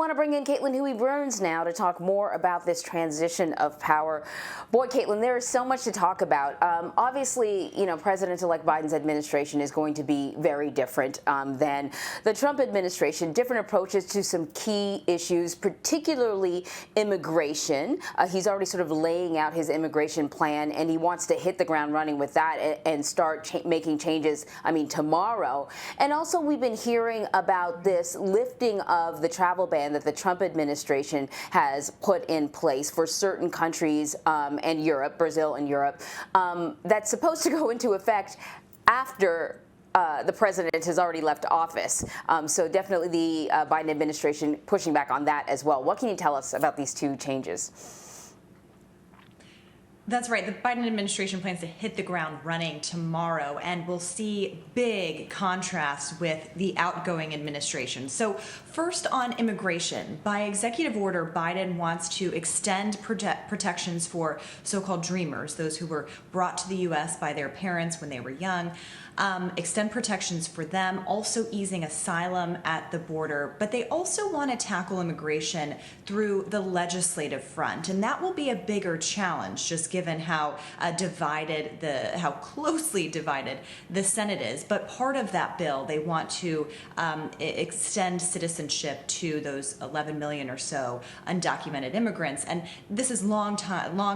want to bring in Caitlin Huey-Burns now to talk more about this transition of power. Boy, Caitlin, there is so much to talk about. Obviously, President-elect Biden's administration is going to be very different than the Trump administration. Different approaches to some key issues, particularly immigration. He's already sort of laying out his immigration plan, and he wants to hit the ground running with that and start making changes, tomorrow. And also, we've been hearing about this lifting of the travel ban that the Trump administration has put in place for certain countries and Europe, Brazil and Europe, that's supposed to go into effect after the president has already left office. So definitely the Biden administration pushing back on that as well. What can you tell us about these two changes? That's right. The Biden administration plans to hit the ground running tomorrow, and we'll see big contrasts with the outgoing administration. So first on immigration, by executive order, Biden wants to extend protections for so-called dreamers, those who were brought to the U.S. by their parents when they were young. Extend protections for them, also easing asylum at the border. But they also want to tackle immigration through the legislative front. And that will be a bigger challenge, just given how how closely divided the Senate is. But part of that bill, they want to extend citizenship to those 11 million or so undocumented immigrants. And this has long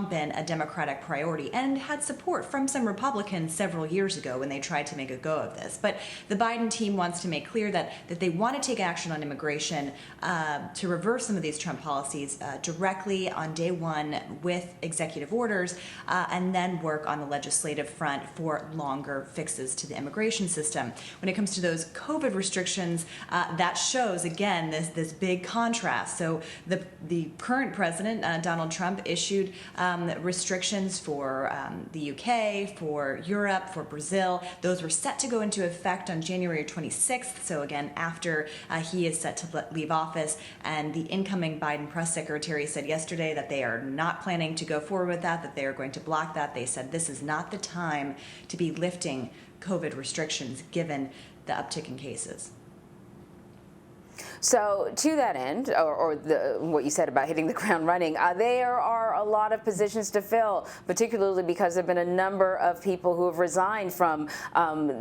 been a Democratic priority and had support from some Republicans several years ago when they tried to make a go of this. But the Biden team wants to make clear that they want to take action on immigration to reverse some of these Trump policies directly on day one with executive orders, and then work on the legislative front for longer fixes to the immigration system. When it comes to those COVID restrictions, that shows, again, this big contrast. So the current president, Donald Trump, issued restrictions for the UK, for Europe, for Brazil. Those were set to go into effect on January 26th, so again, after he is set to leave office. And the incoming Biden press secretary said yesterday that they are not planning to go forward with that they are going to block that. They said this is not the time to be lifting COVID restrictions given the uptick in cases. So to that end, what you said about hitting the ground running, there are a lot of positions to fill, particularly because there have been a number of people who have resigned from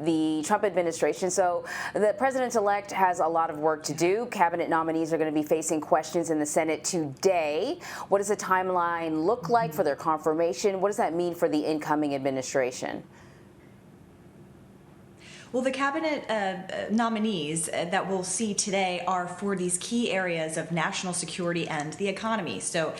the Trump administration. So the president-elect has a lot of work to do. Cabinet nominees are going to be facing questions in the Senate today. What does the timeline look like for their confirmation? What does that mean for the incoming administration? Well, the cabinet nominees that we'll see today are for these key areas of national security and the economy. So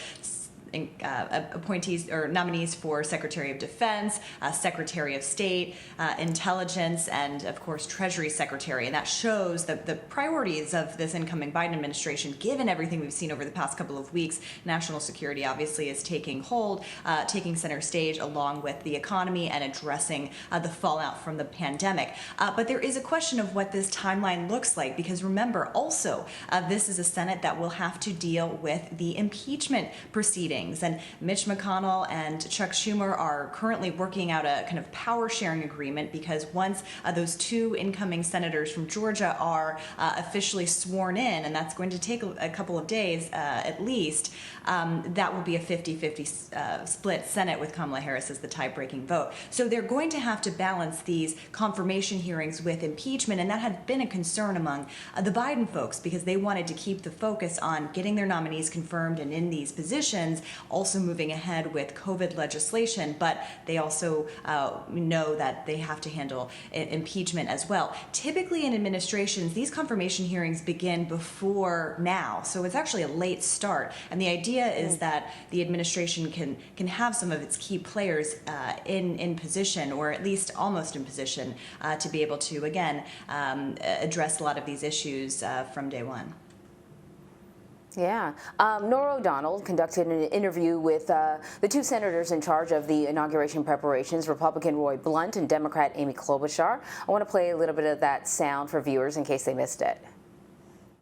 appointees or nominees for Secretary of Defense, Secretary of State, Intelligence, and of course Treasury Secretary. And that shows the priorities of this incoming Biden administration, given everything we've seen over the past couple of weeks. National security obviously is taking hold, taking center stage along with the economy and addressing the fallout from the pandemic. But there is a question of what this timeline looks like, because remember also, this is a Senate that will have to deal with the impeachment proceedings. And Mitch McConnell and Chuck Schumer are currently working out a kind of power sharing agreement, because once those two incoming senators from Georgia are officially sworn in, and that's going to take a couple of days at least, that will be a 50-50 split Senate with Kamala Harris as the tie-breaking vote. So they're going to have to balance these confirmation hearings with impeachment, and that had been a concern among the Biden folks, because they wanted to keep the focus on getting their nominees confirmed and in these positions, also moving ahead with COVID legislation, but they also know that they have to handle impeachment as well. Typically in administrations, these confirmation hearings begin before now, so it's actually a late start. And the idea is that the administration can have some of its key players in position, or at least almost in position, to be able to, again, address a lot of these issues from day one. Yeah. Norah O'Donnell conducted an interview with the two senators in charge of the inauguration preparations, Republican Roy Blunt and Democrat Amy Klobuchar. I want to play a little bit of that sound for viewers in case they missed it.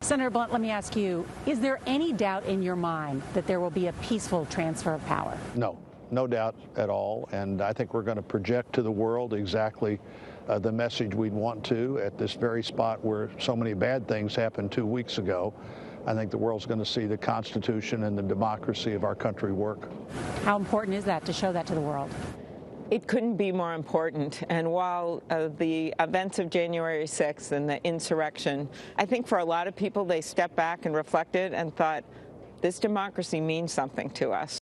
Senator Blunt, let me ask you, is there any doubt in your mind that there will be a peaceful transfer of power? No, no doubt at all. And I think we're going to project to the world exactly the message we'd want to at this very spot where so many bad things happened 2 weeks ago. I think the world's going to see the Constitution and the democracy of our country work. How important is that to show that to the world? It couldn't be more important. And while the events of January 6th and the insurrection, I think for a lot of people, they stepped back and reflected and thought, this democracy means something to us.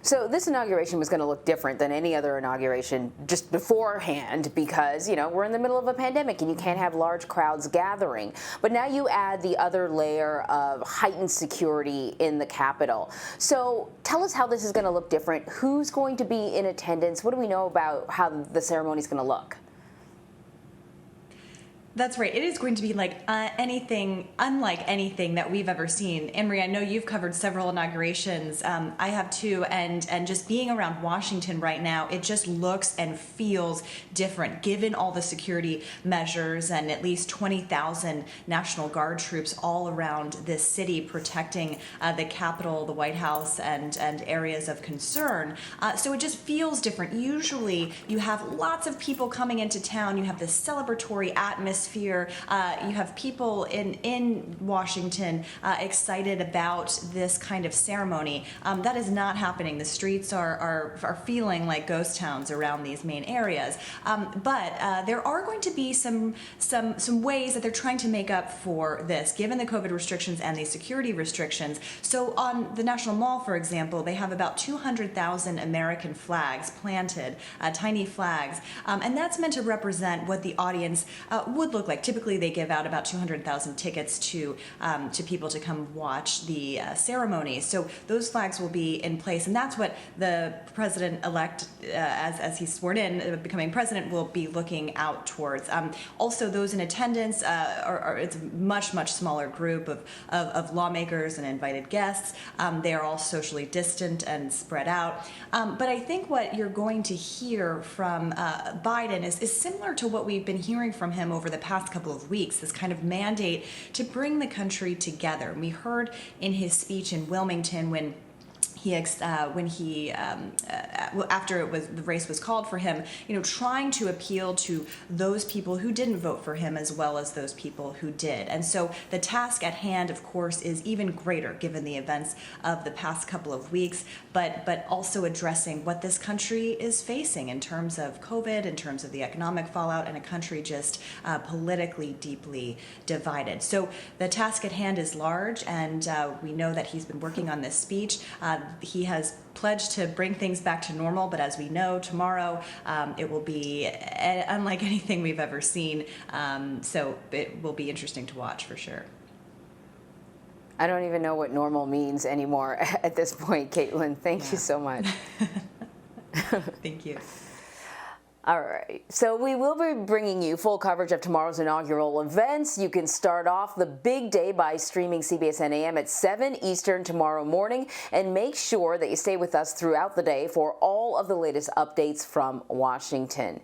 So this inauguration was going to look different than any other inauguration just beforehand because, you know, we're in the middle of a pandemic and you can't have large crowds gathering. But now you add the other layer of heightened security in the Capitol. So tell us how this is going to look different. Who's going to be in attendance? What do we know about how the ceremony is going to look? That's right. It is going to be like unlike anything that we've ever seen. Anne-Marie, I know you've covered several inaugurations. I have too, and just being around Washington right now, it just looks and feels different, given all the security measures and at least 20,000 National Guard troops all around this city protecting the Capitol, the White House, and areas of concern. So it just feels different. Usually, you have lots of people coming into town. You have this celebratory atmosphere. You have people in Washington excited about this kind of ceremony. That is not happening. The streets are feeling like ghost towns around these main areas. But there are going to be some ways that they're trying to make up for this, given the COVID restrictions and the security restrictions. So on the National Mall, for example, they have about 200,000 American flags planted, tiny flags, and that's meant to represent what the audience would look like. Typically, they give out about 200,000 tickets to people to come watch the ceremony. So those flags will be in place, and that's what the president-elect, as he's sworn in, becoming president, will be looking out towards. Also, those in attendance it's a much smaller group of lawmakers and invited guests. They are all socially distant and spread out. But I think what you're going to hear from Biden is similar to what we've been hearing from him over the past couple of weeks, this kind of mandate to bring the country together. We heard in his speech in Wilmington when after the race was called for him, trying to appeal to those people who didn't vote for him as well as those people who did. And so the task at hand, of course, is even greater given the events of the past couple of weeks, but also addressing what this country is facing in terms of COVID, in terms of the economic fallout, and a country just politically deeply divided. So the task at hand is large, and we know that he's been working on this speech. He has pledged to bring things back to normal, but as we know, tomorrow it will be unlike anything we've ever seen. So it will be interesting to watch for sure. I don't even know what normal means anymore at this point, Caitlin. Thank you so much. Thank you. All right, so we will be bringing you full coverage of tomorrow's inaugural events. You can start off the big day by streaming CBSN AM at 7 Eastern tomorrow morning, and make sure that you stay with us throughout the day for all of the latest updates from Washington.